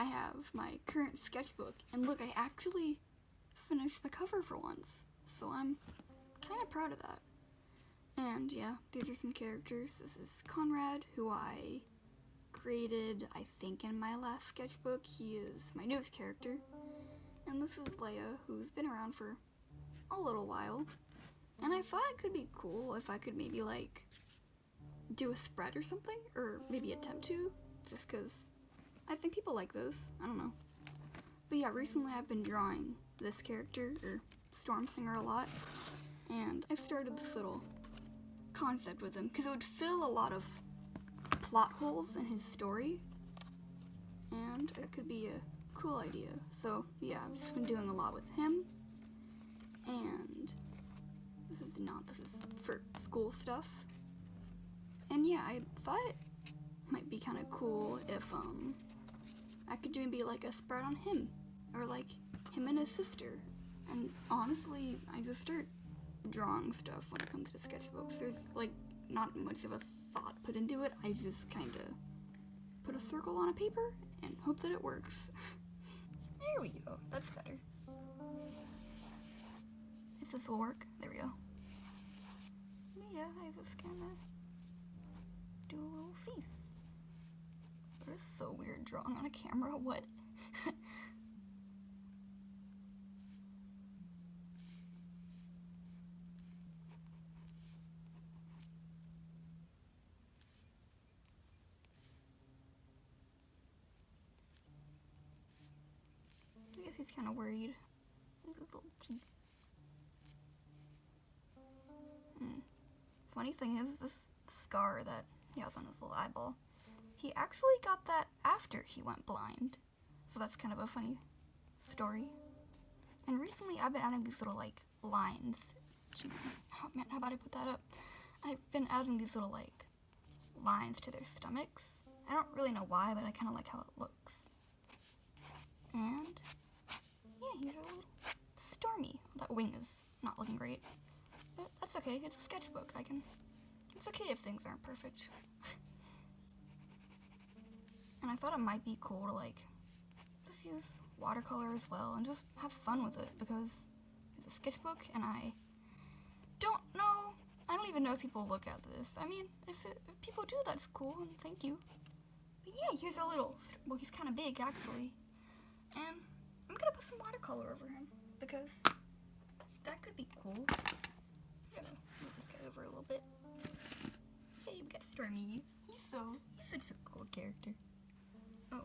have my current sketchbook, and look, I actually finished the cover for once, so I'm kind of proud of that. And yeah, these are some characters. This is Conrad, who I created, I think, in my last sketchbook. He is my newest character. And this is Leia, who's been around for a little while. And I thought it could be cool if I could maybe, like, do a spread or something, or maybe attempt to, just because I think people like those. I don't know. But yeah, recently I've been drawing this character, or Stormsinger, a lot, and I started this little concept with him, because it would fill a lot of plot holes in his story, and it could be a cool idea. So yeah, I've just been doing a lot with him, and this is for school stuff. And yeah, I thought it might be kind of cool if I could do maybe like a spread on him, or like him and his sister. And honestly, I just start drawing stuff when it comes to sketchbooks. There's like not much of a thought put into it. I just kind of put a circle on a paper and hope that it works. There we go. That's better. If this will work, there we go. But yeah, I just kind of do a little face. That is so weird drawing on a camera. What? I guess he's kind of worried. Look at his little teeth. Funny thing is, this scar that he has on his little eyeball, he actually got that after he went blind. So that's kind of a funny story. And recently I've been adding these little, like, lines. Oh man, how about I put that up? I've been adding these little, like, lines to their stomachs. I don't really know why, but I kind of like how it looks. And yeah, here's a little Stormy. That wing is not looking great, but that's okay. It's a sketchbook. It's okay if things aren't perfect. And I thought it might be cool to, like, just use watercolor as well and just have fun with it, because it's a sketchbook and I don't even know if people look at this. I mean, if people do, that's cool, and thank you. But yeah, here's a little, well, he's kind of big actually, and I'm gonna put some watercolor over him because that could be cool. I'm gonna move this guy over a little bit. Hey, we got Stormy. He's such a cool character. Oh,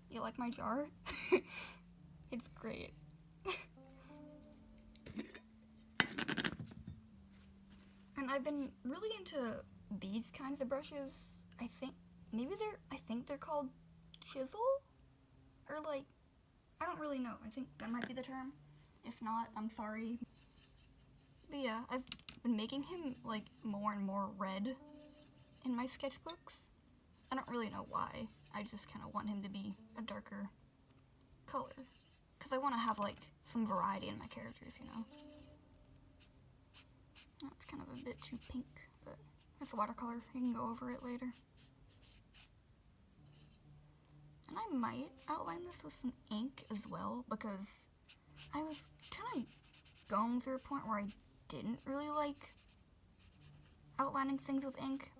you like my jar? It's great. And I've been really into these kinds of brushes. I think they're called chisel? Or like, I don't really know. I think that might be the term. If not, I'm sorry. But yeah, I've been making him like more and more red in my sketchbooks. I don't really know why. I just kind of want him to be a darker color, because I want to have like some variety in my characters, you know. That's kind of a bit too pink, but it's watercolor. You can go over it later. And I might outline this with some ink as well, because I was kind of going through a point where I didn't really like outlining things with ink.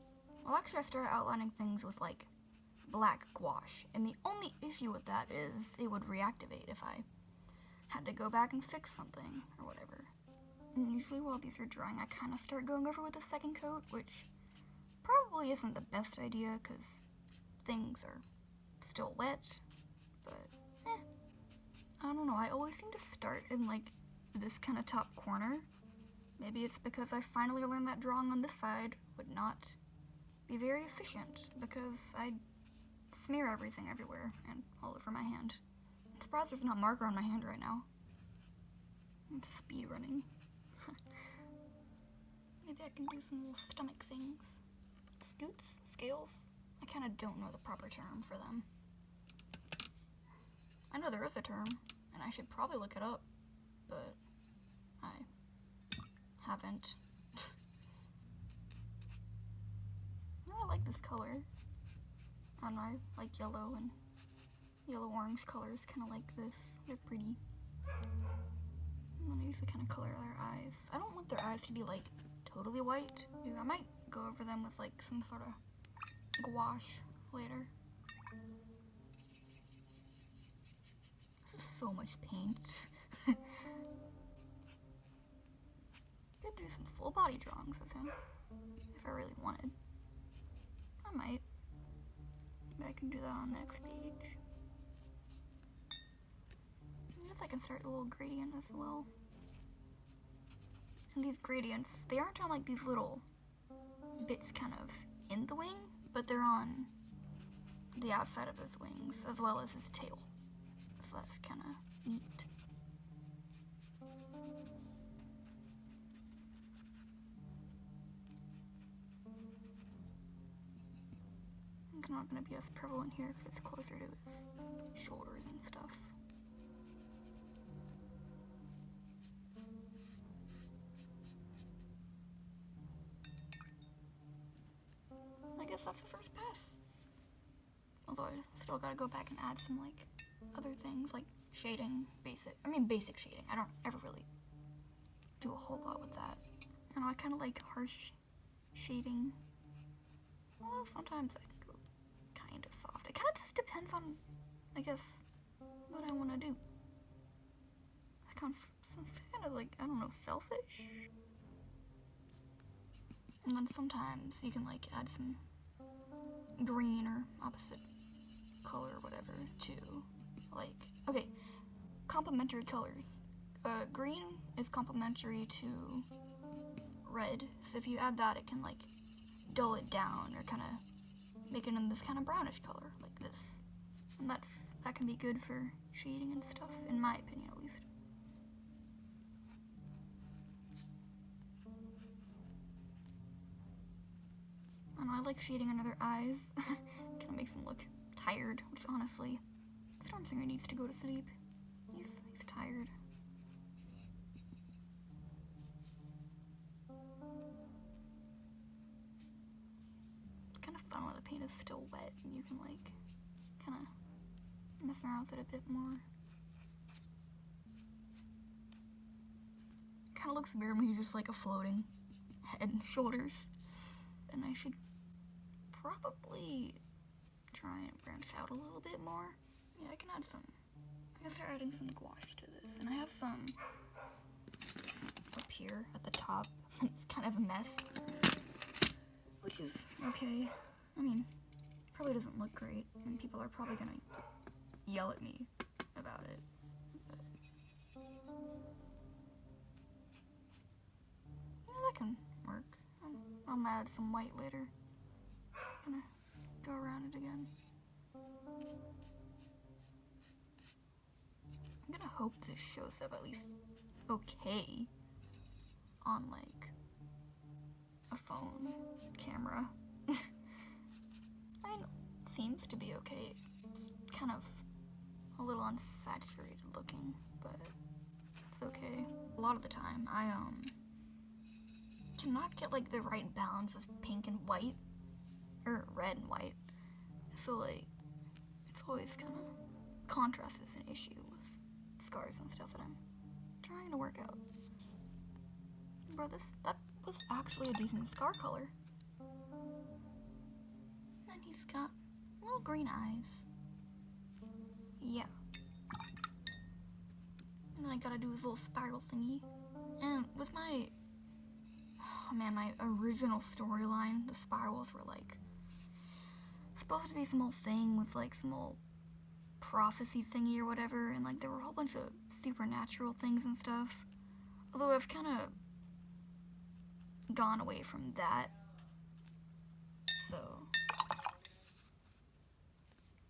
Well, actually I started outlining things with like black gouache, and the only issue with that is it would reactivate if I had to go back and fix something or whatever. And usually while these are drying, I kind of start going over with a second coat, which probably isn't the best idea because things are still wet, but I don't know, I always seem to start in like this kind of top corner. Maybe it's because I finally learned that drawing on this side would not be very efficient, because I smear everything everywhere and all over my hand. I'm surprised there's not marker on my hand right now. I'm speed running. Maybe I can do some little stomach things. Scoots? Scales? I kind of don't know the proper term for them. I know there is a term, and I should probably look it up, but I haven't. I like this color. I don't know, I like yellow, and yellow-orange colors, kind of like this. They're pretty. I'm gonna use the kind of color their eyes. I don't want their eyes to be like totally white. Dude, I might go over them with like some sort of gouache later. This is so much paint. Could do some full body drawings of him if I really wanted. I might. Maybe I can do that on the next page. I guess I can start a little gradient as well. And these gradients, they aren't on like these little bits kind of in the wing, but they're on the outside of his wings as well as his tail. So that's kind of neat. It's not going to be as prevalent here because it's closer to his shoulders and stuff. I guess that's the first pass. Although I still gotta go back and add some like other things like shading, basic shading. I don't ever really do a whole lot with that. I know I kind of like harsh shading. Well, sometimes I can go kind of soft. It kind of just depends on, I guess, what I want to do. I kind of like, I don't know, selfish. And then sometimes you can like add some green or opposite color or whatever to like, okay, complementary colors. Green is complementary to red, so if you add that it can like dull it down or kind of make it in this kind of brownish color like this, and that can be good for shading and stuff, in my opinion at least. I know I like shading under their eyes. Kind of makes them look tired, which honestly, Stormsinger needs to go to sleep. He's tired. It's kind of fun when the paint is still wet and you can like kind of mess around with it a bit more. Kind of looks weird when he's just like a floating head and shoulders. And I should probably try and branch out a little bit more. Yeah, I can add some. I can start adding some gouache to this. And I have some up here at the top. It's kind of a mess, which is okay. I mean, probably doesn't look great, and people are probably gonna yell at me about it. But yeah, that can work. I'll add some white later. Gonna go around it again. I'm gonna hope this shows up at least okay on like a phone camera. I mean, seems to be okay. It's kind of a little unsaturated looking, but it's okay. A lot of the time I cannot get like the right balance of pink and white, or red and white, so like it's always kind of, contrast is an issue with scars and stuff that I'm trying to work out. Bro, that was actually a decent scar color. And he's got little green eyes. Yeah. And then I gotta do his little spiral thingy. And with my, oh man, my original storyline, the spirals were like supposed to be some old thing with like some old prophecy thingy or whatever, and like there were a whole bunch of supernatural things and stuff. Although I've kind of gone away from that, so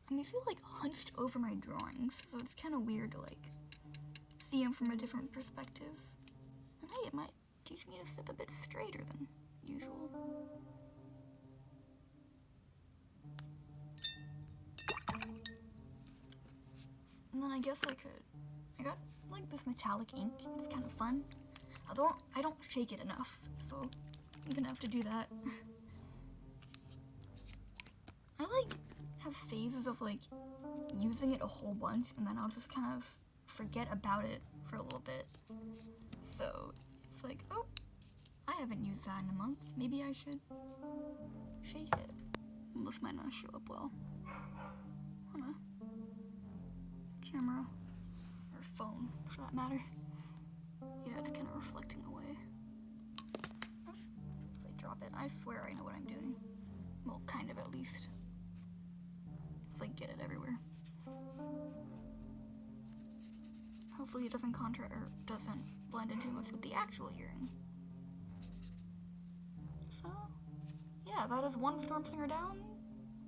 I'm usually like hunched over my drawings, so it's kind of weird to like see them from a different perspective. And hey, it might teach me to sit a bit straighter than usual. And then I guess I got like this metallic ink. It's kind of fun. Although I don't shake it enough, so I'm gonna have to do that. I like have phases of like using it a whole bunch, and then I'll just kind of forget about it for a little bit. So it's like, oh, I haven't used that in a month. Maybe I should shake it. This might not show up well on a camera or phone, for that matter. Yeah, it's kind of reflecting away. Oh, as I drop it, I swear I know what I'm doing. Well, kind of at least. It's like get it everywhere. Hopefully it doesn't doesn't blend in too much with the actual earring. So, yeah, that is one Storm Singer down.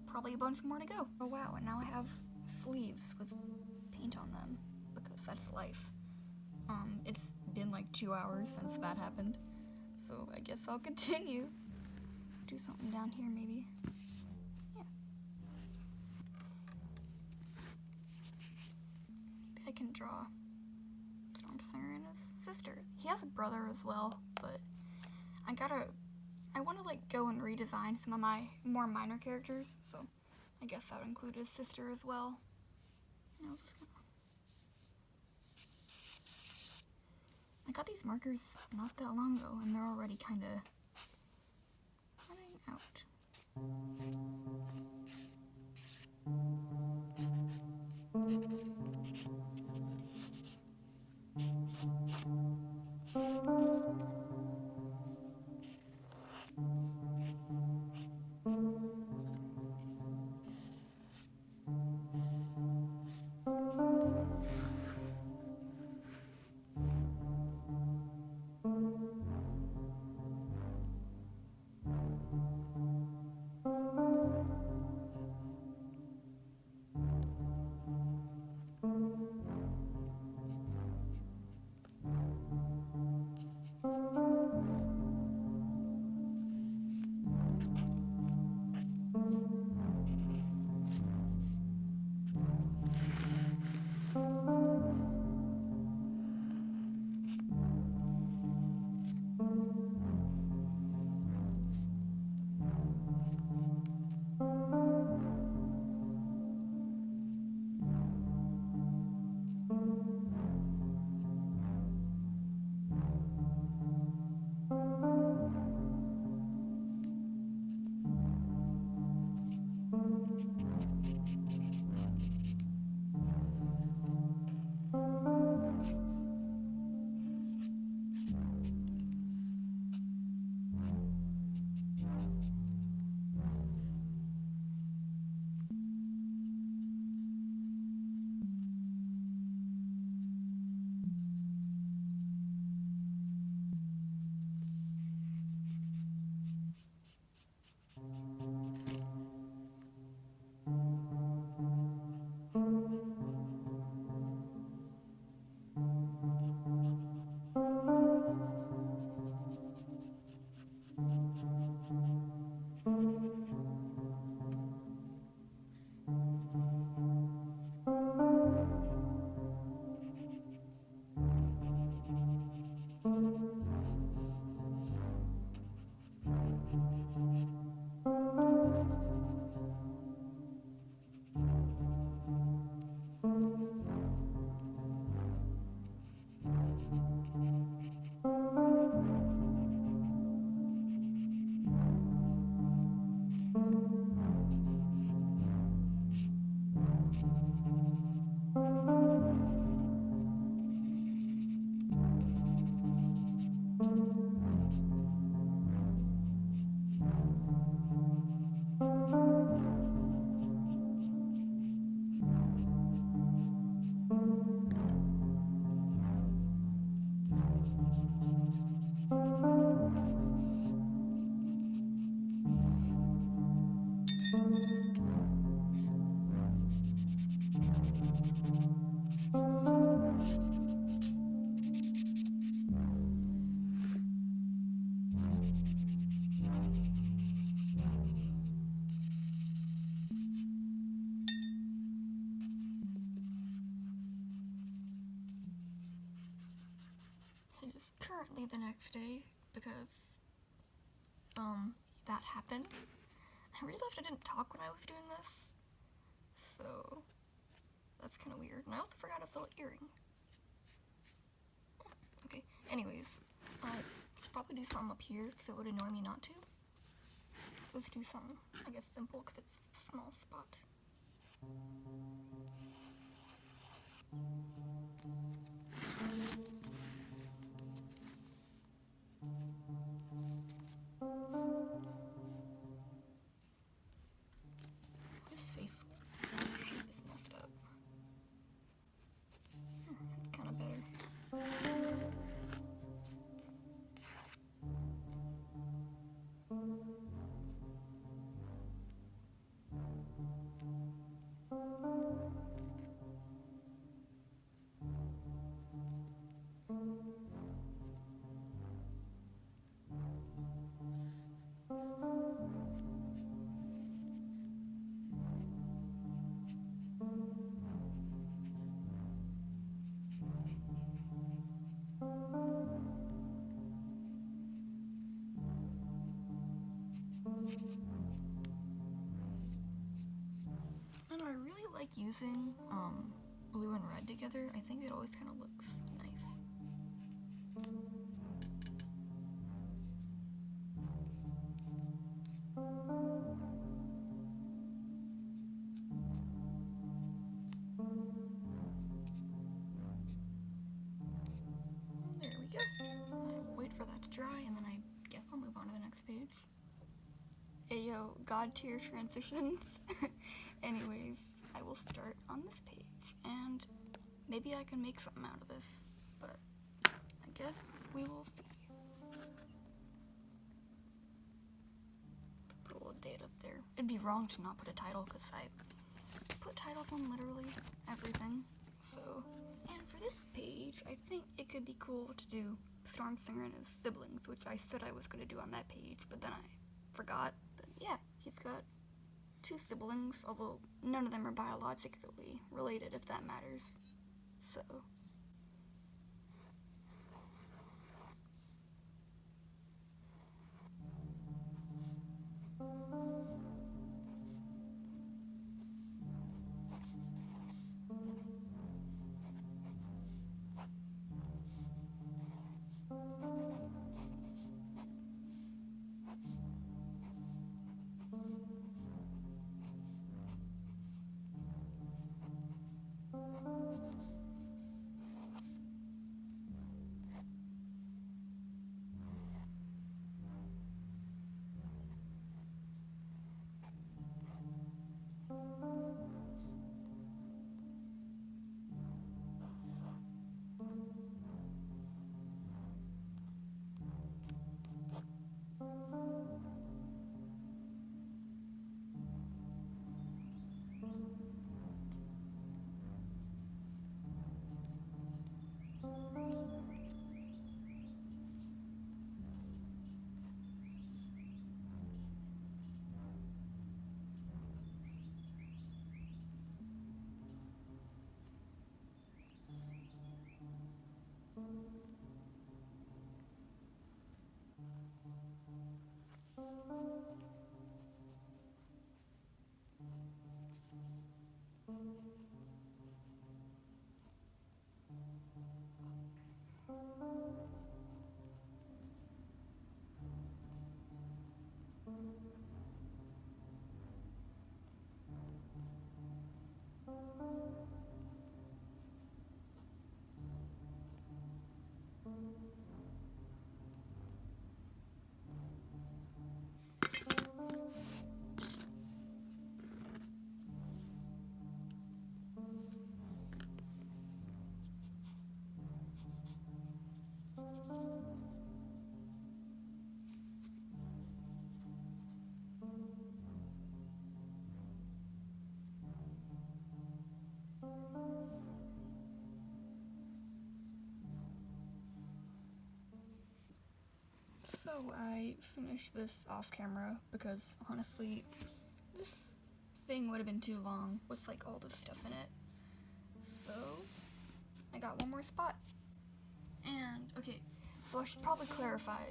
Probably a bunch more to go. Oh wow, and now I have sleeves with paint on them, because that's life. It's been like 2 hours since that happened, so I guess I'll continue. Do something down here maybe. Yeah. Maybe I can draw Storm Singer and his sister. He has a brother as well, but I want to like go and redesign some of my more minor characters, so I guess that would include his sister as well. And I'll just I got these markers not that long ago, and they're already kind of running out. Currently the next day, because that happened. I realized I didn't talk when I was doing this, so that's kind of weird. And I also forgot a little earring. Okay, anyways, I should probably do something up here because it would annoy me not to. Let's do something, I guess, simple because it's a small spot. His face is messed up. Kind of better. I know, I really like using blue and red together. I think it always kind of looks nice. There we go. I'll wait for that to dry and then I guess I'll move on to the next page. Ayo, God tier transitions. Anyways, I will start on this page and maybe I can make something out of this, but I guess we will see. Put a little date up there. It'd be wrong to not put a title because I put titles on literally everything. So, and for this page, I think it could be cool to do Stormsinger and his siblings, which I said I was going to do on that page, but then I forgot. But yeah, he's got 2 siblings, although none of them are biologically related, if that matters. So. So I finished this off camera because honestly, this thing would have been too long with like all this stuff in it. So I got one more spot. And okay, so I should probably clarify.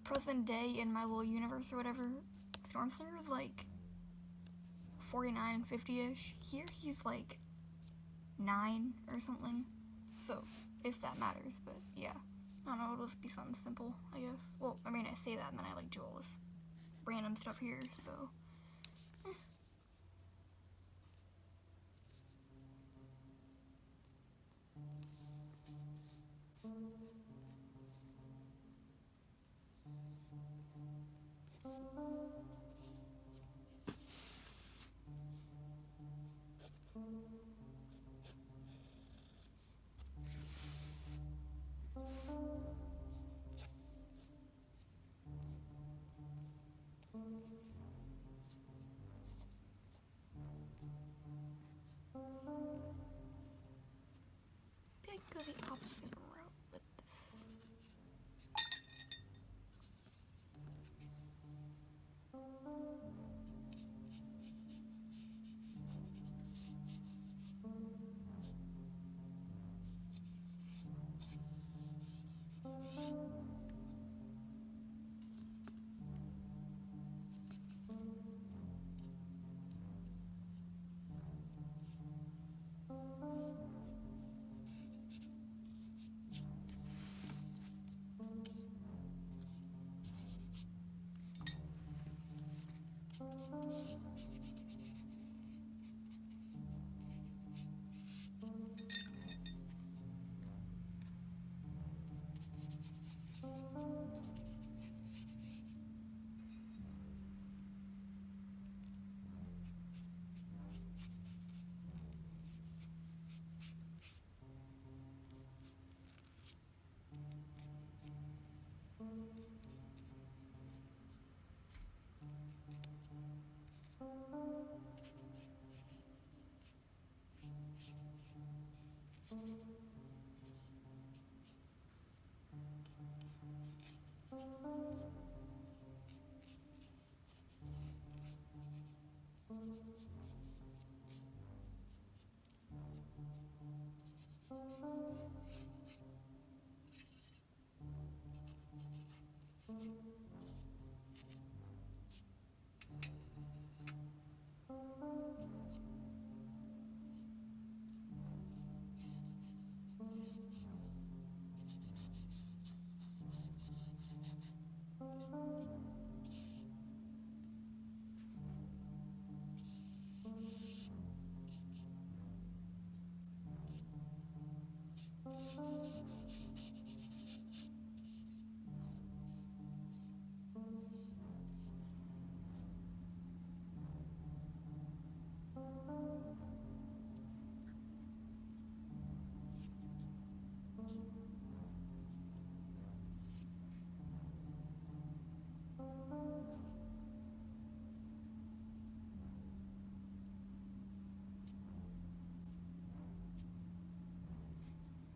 Present day in my little universe or whatever, Stormsinger is like 49 and 50-ish. Here he's like 9 or something. So, if that matters, but yeah. I don't know, it'll just be something simple, I guess. Well, I mean, I say that and then I like do all this random stuff here, so. I go the opposite route with this.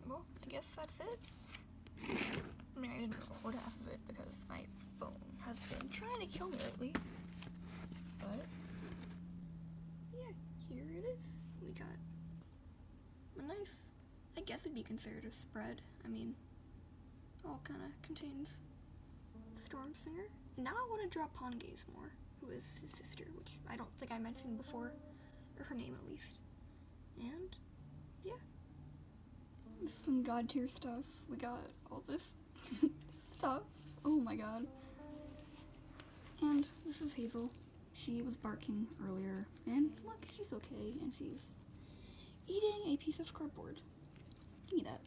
Well, I guess that's it. I mean, I didn't record half of it because my phone has been trying to kill me lately. But, yeah, here it is. We got a nice, I guess it'd be considered a spread. I mean, all kind of contains Stormsinger. Now I want to draw Pongaze more, who is his sister, which I don't think I mentioned before, or her name at least. And, yeah. Some god tier stuff. We got all this stuff. Oh my god. And this is Hazel. She was barking earlier, and look, she's okay, and she's eating a piece of cardboard. Give me that.